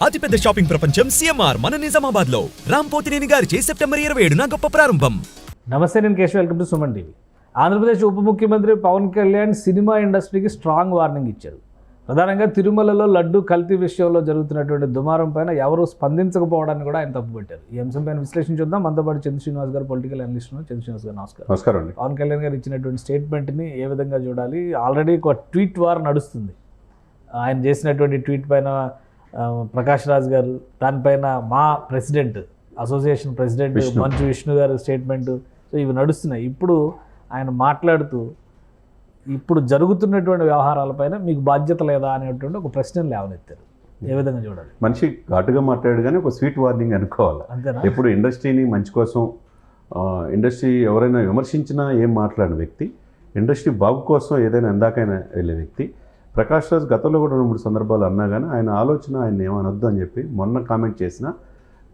అతిపెద్ద షాపింగ్ ప్రపంచం సిఎంఆర్ మన నిజామాబాద్ లో రాంపోతినేని గారిచే సెప్టెంబర్ 27న గొప్ప ప్రారంభం. నమస్తే, నేను Keshav. Welcome to Suman TV. Andhra Pradesh ఉప ముఖ్యమంత్రి పవన్ కళ్యాణ్ సినిమా ఇండస్ట్రీకి స్ట్రాంగ్ వార్నింగ్ ఇచ్చారు. ప్రధానంగా తిరుమలలో లడ్డు కల్తీ విషయంలో జరుగుతున్నటువంటి దుమారం పైన ఎవరు స్పందించకపోవడాన్ని కూడా ఆయన తప్పుపట్టారు. ఈ అంశం పైన విశ్లేషణ చూద్దాం. మనతో పాటు చంద్ర శ్రీనివాస్ గారు, పొలిటికల్ అనలిస్ట్. చంద్ర శ్రీనివాస్ గారు నమస్కారం. నమస్కారం అండి. పవన్ కళ్యాణ్ గారు ఇచ్చినటువంటి స్టేట్మెంట్ని ఏ విధంగా చూడాలి? ఆల్రెడీ ఒక ట్వీట్ వార్ నడుస్తుంది. ఆయన చేసినటువంటి ట్వీట్ పైన ప్రకాష్ రాజ్ గారు, దానిపైన మా president, association president Manchu Vishnu గారు స్టేట్మెంటు, సో ఇవి నడుస్తున్నాయి. ఇప్పుడు ఆయన మాట్లాడుతూ ఇప్పుడు జరుగుతున్నటువంటి వ్యవహారాలపైన మీకు బాధ్యత లేదా అనేటువంటి ఒక ప్రశ్నను లేవనెత్తారు. ఏ విధంగా చూడాలి? మనిషి ఘాటుగా మాట్లాడు కానీ ఒక స్వీట్ వార్నింగ్ అనుకోవాలి. అంతేనా? ఎప్పుడు ఇండస్ట్రీని మంచి కోసం, ఇండస్ట్రీ ఎవరైనా విమర్శించినా ఏం మాట్లాడిన వ్యక్తి, ఇండస్ట్రీ బాగు కోసం ఏదైనా ఎందాకైనా వెళ్ళే వ్యక్తి. ప్రకాష్ రాజ్ గతంలో కూడా 2-3 సందర్భాలు అన్నా కానీ ఆయన ఆలోచన ఆయన ఏమనొద్దు అని చెప్పి మొన్న కామెంట్ చేసిన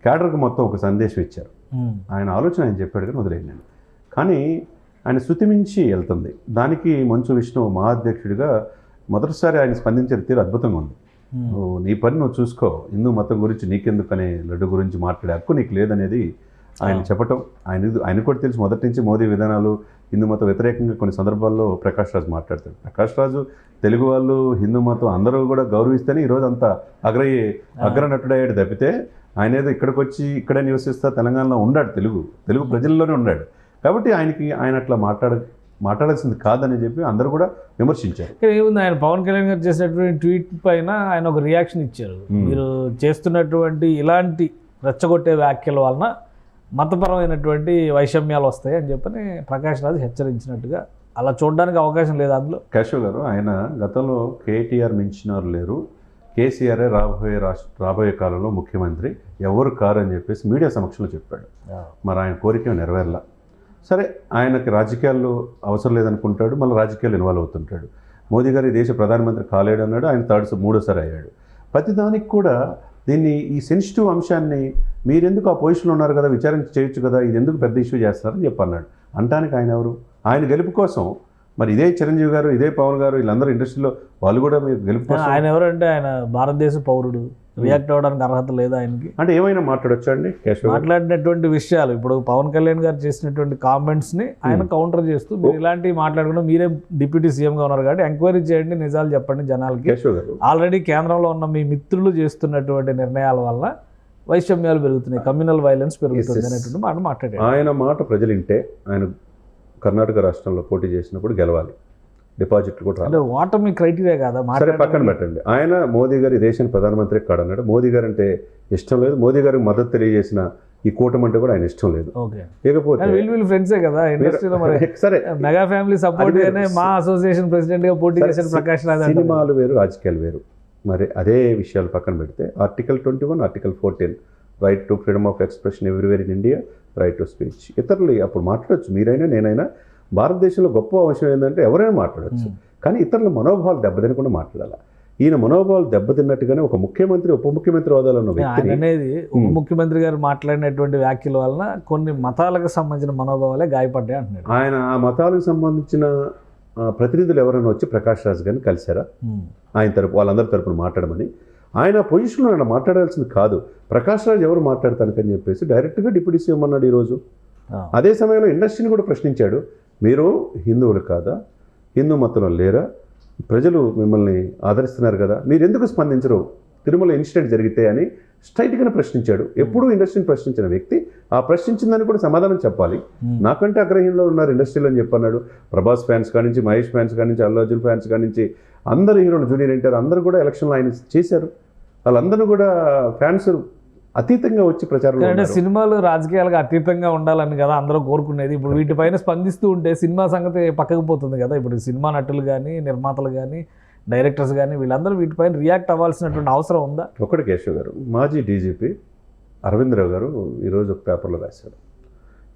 క్యాడర్కి మొత్తం ఒక సందేశం ఇచ్చారు. ఆయన ఆలోచన ఆయన చెప్పాడు కానీ వదిలేయండి. కానీ ఆయన శృతి మించి వెళ్తుంది. దానికి మంచు విష్ణు మహాధ్యక్షుడిగా మొదటిసారి ఆయన స్పందించే తీరు అద్భుతంగా ఉంది. నువ్వు నీ పని నువ్వు చూసుకో, హిందూ మతం గురించి నీకెందుకనే, లడ్డు గురించి మాట్లాడే హక్కు నీకు లేదనేది ఆయన చెప్పటం. ఆయన కూడా తెలుసు మొదటి నుంచి మోదీ విధానాలు హిందూ మతం వ్యతిరేకంగా కొన్ని సందర్భాల్లో ప్రకాష్ రాజు మాట్లాడతాడు. ప్రకాష్ రాజు తెలుగు వాళ్ళు, హిందూ మతం అందరూ కూడా గౌరవిస్తేనే ఈరోజు అంత అగ్రనటుడయ్యాడు తప్పితే ఆయన ఏదో ఇక్కడికి వచ్చి ఇక్కడే నివసిస్తా తెలంగాణలో ఉన్నాడు, తెలుగు ప్రజల్లోనే ఉన్నాడు. కాబట్టి ఆయన అట్లా మాట్లాడాల్సింది కాదని చెప్పి అందరూ కూడా విమర్శించారు. ఏముంది, ఆయన పవన్ కళ్యాణ్ గారు చేసినటువంటి ట్వీట్ పైన ఆయన ఒక రియాక్షన్ ఇచ్చారు. మీరు చేస్తున్నటువంటి ఇలాంటి రెచ్చగొట్టే వ్యాఖ్యల వలన మతపరమైనటువంటి వైషమ్యాలు వస్తాయి అని చెప్పని ప్రకాష్ రాజ్ హెచ్చరించినట్టుగా అలా చూడడానికి అవకాశం లేదు అందులో. కేశవ్ గారు, ఆయన గతంలో కేటీఆర్ మించినారు లేరు, కేసీఆరే రాబోయే కాలంలో ముఖ్యమంత్రి, ఎవరు కారు అని చెప్పేసి మీడియా సమక్షంలో చెప్పాడు. మరి ఆయన కోరిక నెరవేరలా. సరే, ఆయనకి రాజకీయాల్లో అవసరం లేదనుకుంటాడు, మళ్ళీ రాజకీయాలు ఇన్వాల్వ్ అవుతుంటాడు. మోదీ గారు ఈ దేశ ప్రధానమంత్రి కాలేడు అన్నాడు, ఆయన మూడోసారి అయ్యాడు. ప్రతిదానికి కూడా ఈ సెన్సిటివ్ అంశాన్ని మీరెందుకు ఆ పొజిషన్లో ఉన్నారు కదా, విచారణ చేయొచ్చు కదా, ఇది ఎందుకు పెద్ద ఇష్యూ చేస్తారని చెప్పన్నాడు. అంటానికి ఆయన ఎవరు? ఆయన గెలుపు కోసం మరి ఇదే చిరంజీవి గారు, ఇదే పవన్ గారు, వీళ్ళందరూ ఇండస్ట్రీలో వాళ్ళు కూడా మీరు గెలుపు కోసం. ఆయన ఎవరంటే ఆయన భారతదేశ పౌరుడు, రియాక్ట్ అవ్వడానికి అర్హత లేదా ఆయనకి? అంటే ఏమైనా మాట్లాడొచ్చా అండి? మాట్లాడినటువంటి విషయాలు ఇప్పుడు పవన్ కళ్యాణ్ గారు చేసినటువంటి కామెంట్స్ని ఆయన కౌంటర్ చేస్తూ మీరు ఇలాంటివి మాట్లాడకుండా, మీరే డిప్యూటీ సీఎంగా ఉన్నారు కాబట్టి ఎంక్వైరీ చేయండి, నిజాలు చెప్పండి జనాలకి. ఆల్రెడీ కేంద్రంలో ఉన్న మీ మిత్రులు చేస్తున్నటువంటి నిర్ణయాల వల్ల వైషమ్యాలు పెరుగుతున్నాయి, కమ్యూనల్ వైలెన్స్ పెరుగుతుంది అనేటువంటి మాట మాట్లాడారు. ఆయన మాట ప్రజలు వింటే, ఆయన కర్ణాటక రాష్ట్రంలో పోటీ చేసినప్పుడు గెలవాలి, డిపాజిట్లు కూడా రావాలి. ఓటమి క్రైటీరియా కాదా? సరే, పక్కన పెట్టండి. ఆయన మోదీ గారు ఈ దేశానికి ప్రధానమంత్రి కాడన్నాడు. మోదీ గారు అంటే ఇష్టం లేదు, మోదీ గారికి మద్దతు తెలియజేసిన ఈ కూటమి అంటే కూడా ఆయన ఇష్టం లేదు. ఇకపోతే వీళ్ళు ఫ్రెండ్సే కదా ఇండస్ట్రీలో. మరి సరే, మెగా ఫ్యామిలీ సపోర్ట్ మా అసోసియేషన్ ప్రెసిడెంట్ గా పోటీ చేసిన ప్రకాష్ రాజ్. సినిమాలు వేరు, రాజకీయాలు వేరు. మరి అదే విషయాలు పక్కన పెడితే article 21, article 14 right to freedom of expression everywhere in India, right to speech. ఇతరులు అప్పుడు మాట్లాడచ్చు, మీరైనా నేనైనా. భారతదేశంలో గొప్ప అంశం ఏంటంటే ఎవరైనా మాట్లాడచ్చు, కానీ ఇతరుల మనోభావాలు దెబ్బతినకుండా మాట్లాడాలి. ఈయన మనోభావాలు దెబ్బతిన్నట్టుగానే ఒక ముఖ్యమంత్రి, ఉప ముఖ్యమంత్రి హోదాలో ఉన్న వ్యక్తి అనేది ఉప ముఖ్యమంత్రి గారు మాట్లాడినటువంటి వ్యాఖ్యల వలన కొన్ని మతాలకు సంబంధించిన మనోభావాలే గాయపడ్డాయి అంటున్నారు. ఆయన ఆ మతాలకు సంబంధించిన ప్రతినిధులు ఎవరైనా వచ్చి ప్రకాష్ రాజ్ గారిని కలిశారా ఆయన తరపు, వాళ్ళందరి తరపున మాట్లాడమని? ఆయన పొజిషన్లో ఆయన మాట్లాడాల్సింది కాదు. ప్రకాష్ రాజ్ ఎవరు మాట్లాడతానికని చెప్పేసి డైరెక్ట్గా డిప్యూటీ సీఎం అన్నాడు ఈరోజు. అదే సమయంలో ఇండస్ట్రీని కూడా ప్రశ్నించాడు. మీరు హిందువులు కాదా, హిందూ మతంలో లేరా, ప్రజలు మిమ్మల్ని ఆదరిస్తున్నారు కదా, మీరు ఎందుకు స్పందించరు తిరుమల ఇన్సిడెంట్ జరిగితే అని స్ట్రైట్గానే ప్రశ్నించాడు. ఎప్పుడూ ఇండస్ట్రీని ప్రశ్నించిన వ్యక్తి ఆ ప్రశ్నించిందని కూడా సమాధానం చెప్పాలి. నాకంటే అగ్రహీనంలో ఉన్నారు ఇండస్ట్రీలో అని చెప్పన్నాడు. ప్రభాస్ ఫ్యాన్స్ కానించి, మహేష్ ఫ్యాన్స్ కానించి, అల్లు అర్జున్ ఫ్యాన్స్ కానించి అందరు హీరోలు, జూనియర్ ఎన్టీఆర్ అందరూ కూడా ఎలక్షన్లో ఆయన చేశారు. వాళ్ళందరూ కూడా ఫ్యాన్స్ అతీతంగా వచ్చి ప్రచారం. అంటే సినిమాలు రాజకీయాలకు అతీతంగా ఉండాలని కదా అందరూ కోరుకునేది. ఇప్పుడు వీటిపైన స్పందిస్తూ ఉంటే సినిమా సంగతి పక్కకు పోతుంది కదా. ఇప్పుడు సినిమా నటులు కానీ, నిర్మాతలు కానీ, డైరెక్టర్స్ కానీ వీళ్ళందరూ వీటిపైన రియాక్ట్ అవ్వాల్సినటువంటి అవసరం ఉందా? ఒకటి కేశవ్ గారు, మాజీ డీజీపీ అరవిందరావు గారు ఈరోజు ఒక పేపర్లో రాశారు,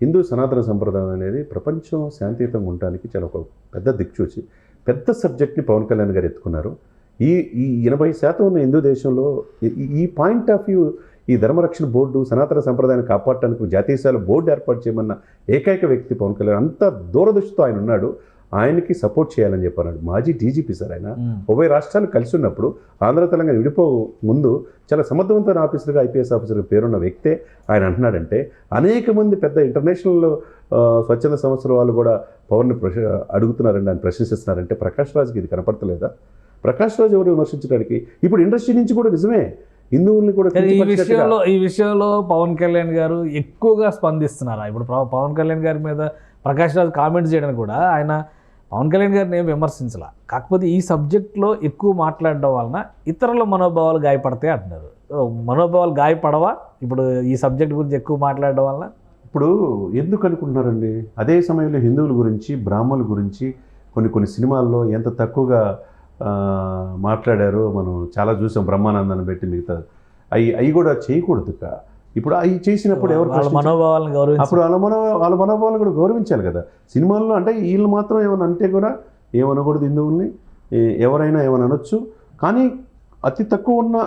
హిందూ సనాతన సంప్రదాయం అనేది ప్రపంచం శాంతియుతంగా ఉండడానికి చాలా ఒక పెద్ద దిక్చూచి పెద్ద సబ్జెక్ట్ని పవన్ కళ్యాణ్ గారు ఎత్తుకున్నారు. ఈ 80% ఉన్న హిందూ దేశంలో ఈ పాయింట్ ఆఫ్ వ్యూ, ఈ ధర్మరక్షణ బోర్డు సనాతన సంప్రదాయాన్ని కాపాడటానికి జాతీయ స్థాయిలో బోర్డు ఏర్పాటు చేయమన్న ఏకైక వ్యక్తి పవన్ కళ్యాణ్. అంత దూరదృష్టితో ఆయన ఉన్నాడు. ఆయనకి సపోర్ట్ చేయాలని చెప్పన్నాడు. మాజీ డీజీపీ సార్ ఆయన. ఉభయ రాష్ట్రాలు కలిసి ఉన్నప్పుడు ఆంధ్ర తెలంగాణ విడిపో ముందు చాలా సమర్థవంతమైన ఆఫీసర్గా, ఐపీఎస్ ఆఫీసర్గా పేరున్న వ్యక్తే ఆయన అంటున్నాడంటే, అనేక మంది పెద్ద ఇంటర్నేషనల్ స్వచ్ఛంద సంస్థల వాళ్ళు కూడా పవర్ని అడుగుతున్నారండి, ఆయన ప్రశ్నిస్తున్నారంటే ప్రకాష్ రాజ్కి ఇది కనపడతలేదా? ప్రకాష్ రాజ్ ఎవరు విమర్శించడానికి? ఇప్పుడు ఇండస్ట్రీ నుంచి కూడా నిజమే, హిందువుల్ని కూడా ఈ విషయంలో పవన్ కళ్యాణ్ గారు ఎక్కువగా స్పందిస్తున్నారా? ఇప్పుడు పవన్ కళ్యాణ్ గారి మీద ప్రకాష్ రాజ్ కామెంట్స్ చేయడానికి కూడా ఆయన పవన్ కళ్యాణ్ గారిని ఏం విమర్శించాల, కాకపోతే ఈ సబ్జెక్ట్లో ఎక్కువ మాట్లాడడం వలన ఇతరుల మనోభావాలు గాయపడతాయి అంటున్నారు. మనోభావాలు గాయపడవా ఇప్పుడు ఈ సబ్జెక్ట్ గురించి ఎక్కువ మాట్లాడడం వలన? ఇప్పుడు ఎందుకు అనుకుంటున్నారండి? అదే సమయంలో హిందువుల గురించి, బ్రాహ్మణుల గురించి కొన్ని సినిమాల్లో ఎంత తక్కువగా మాట్లాడారో మనం చాలా చూసాం. బ్రహ్మానందాన్ని పెట్టి మిగతా అవి కూడా చేయకూడదు. ఇప్పుడు అవి చేసినప్పుడు ఎవరు మనోభావాలను గౌరవించాలి, అప్పుడు వాళ్ళ మనోభావాలను కూడా గౌరవించాలి కదా. సినిమాల్లో అంటే వీళ్ళు మాత్రం ఏమైనా అంటే కూడా ఏమనకూడదు, హిందువుల్ని ఎవరైనా ఏమైనా అనొచ్చు. కానీ అతి తక్కువ ఉన్న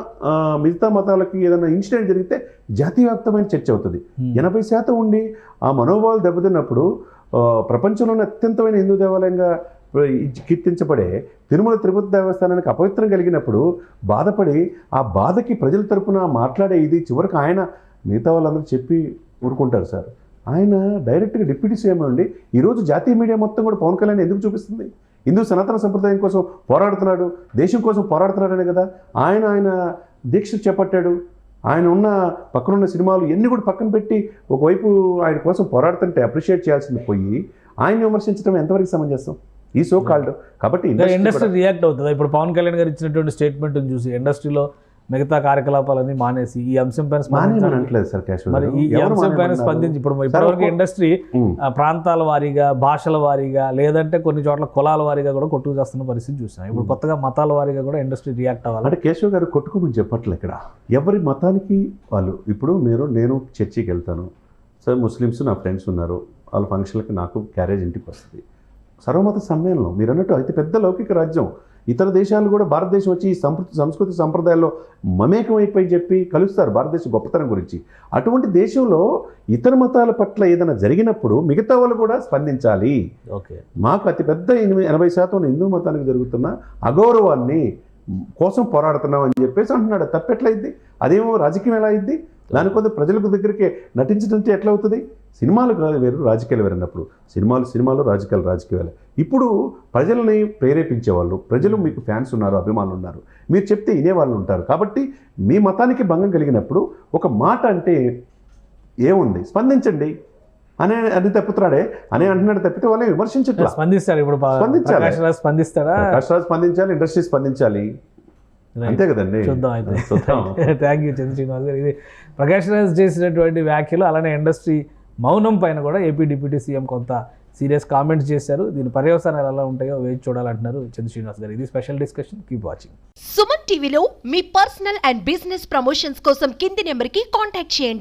మిగతా మతాలకి ఏదైనా ఇన్సిడెంట్ జరిగితే జాతీయవ్యాప్తమైన చర్చ అవుతుంది. 80% ఉండి ఆ మనోభావాలు దెబ్బతిన్నప్పుడు ప్రపంచంలోనే అత్యంతమైన హిందూ దేవాలయంగా కీర్తించబడే తిరుమల తిరుపతి దేవస్థానానికి అపవిత్రం కలిగినప్పుడు బాధపడి ఆ బాధకి ప్రజల తరపున మాట్లాడే ఇది చివరికి ఆయన మిగతా వాళ్ళందరూ చెప్పి ఊరుకుంటారు సార్. ఆయన డైరెక్ట్గా డిప్యూటీ సీఎం అండి. ఈరోజు జాతీయ మీడియా మొత్తం కూడా పవన్ కళ్యాణ్ ఎందుకు చూపిస్తుంది? హిందూ సనాతన సంప్రదాయం కోసం పోరాడుతున్నాడు, దేశం కోసం పోరాడుతున్నాడనే కదా ఆయన దీక్ష చేపట్టాడు. ఆయన ఉన్న పక్కనున్న సినిమాలు ఎన్ని కూడా పక్కన పెట్టి ఒకవైపు ఆయన కోసం పోరాడుతుంటే అప్రిషియేట్ చేయాల్సింది పోయి ఆయన విమర్శించడం ఎంతవరకు సమంజసం ఈ సో కాల్డ్? కాబట్టి ఇండస్ట్రీ రియాక్ట్ అవుతుంది. ఇప్పుడు పవన్ కళ్యాణ్ గారు ఇచ్చినటువంటి స్టేట్మెంట్ చూసి ఇండస్ట్రీలో మిగతా కార్యకలాపాలన్నీ మానేసి ఈ అంశం పైన స్పందించి ఇప్పుడు ఇప్పటివరకు ఇండస్ట్రీ ప్రాంతాల వారీగా, భాషల వారీగా, లేదంటే కొన్ని చోట్ల కులాల వారీగా కూడా కొట్టుకు చేస్తున్న పరిస్థితి చూసాం. ఇప్పుడు కొత్తగా మతాల వారీగా కూడా ఇండస్ట్రీ రియాక్ట్ అవ్వాలి. అంటే కేశవ్ గారు కొట్టుకోమని చెప్పట్లే ఇక్కడ. ఎవరి మతానికి వాళ్ళు. ఇప్పుడు నేను చర్చికి వెళ్తాను సార్, ముస్లిమ్స్ నా ఫ్రెండ్స్ ఉన్నారు, వాళ్ళ ఫంక్షన్లకి నాకు క్యారేజ్ ఇంటికి వస్తుంది. సర్వమత సమ్మేళనం మీరు అన్నట్టు అతి పెద్ద లౌకిక రాజ్యం. ఇతర దేశాలు కూడా భారతదేశం వచ్చి ఈ సంస్కృతి సంప్రదాయాల్లో మమేకం అయిపోయి చెప్పి కలుస్తారు భారతదేశ గొప్పతనం గురించి. అటువంటి దేశంలో ఇతర మతాల పట్ల ఏదైనా జరిగినప్పుడు మిగతా వాళ్ళు కూడా స్పందించాలి. ఓకే, మాకు అతిపెద్ద 80% హిందూ మతానికి జరుగుతున్న అగౌరవాన్ని కోసం పోరాడుతున్నాం అని చెప్పేసి అంటున్నాడు. తప్పెట్లయిద్ది? అదేమో రాజకీయం ఎలా అయింది? దానికొద్ది ప్రజలకు దగ్గరికి నటించడంటే ఎట్లా అవుతుంది? సినిమాలు కాదు వేరు, రాజకీయాలు వేరు అన్నప్పుడు సినిమాలు రాజకీయాలు. ఇప్పుడు ప్రజల్ని ప్రేరేపించేవాళ్ళు, ప్రజలు మీకు ఫ్యాన్స్ ఉన్నారు, అభిమానులు ఉన్నారు, మీరు చెప్తే వినేవాళ్ళు ఉంటారు. కాబట్టి మీ మతానికి భంగం కలిగినప్పుడు ఒక మాట అంటే ఏముంది, స్పందించండి అని తప్పుతున్నాడే అని అంటున్నాడు తప్పితే వాళ్ళని విమర్శించట్లా. స్పందిస్తారు. ఇప్పుడు స్పందిస్తాడా? ప్రకాష్ రాజ్ స్పందించాలి, ఇండస్ట్రీ స్పందించాలి, అంతే కదండి. చూద్దాం అయితే. థ్యాంక్ యూ చంద్ర శ్రీనివాస్ గారు. ఇది ప్రకాష్ రాజ్ చేసినటువంటి వ్యాఖ్యలు. అలానే ఇండస్ట్రీ మౌనం పైన కూడా ఏపీ డిప్యూటీ సీఎం కొంత సీరియస్ కామెంట్స్ చేశారు. దీని పర్యవసానాలు ఎలా ఉంటాయో వేచి చూడాలంటున్నారు చంద్ర శ్రీనివాస్ గారు. ఇది special discussion. Keep watching. Suman టీవీలో మీ పర్సనల్ అండ్ బిజినెస్ ప్రమోషన్స్ కోసం కింది నెంబర్కి కాంటాక్ట్ చేయండి.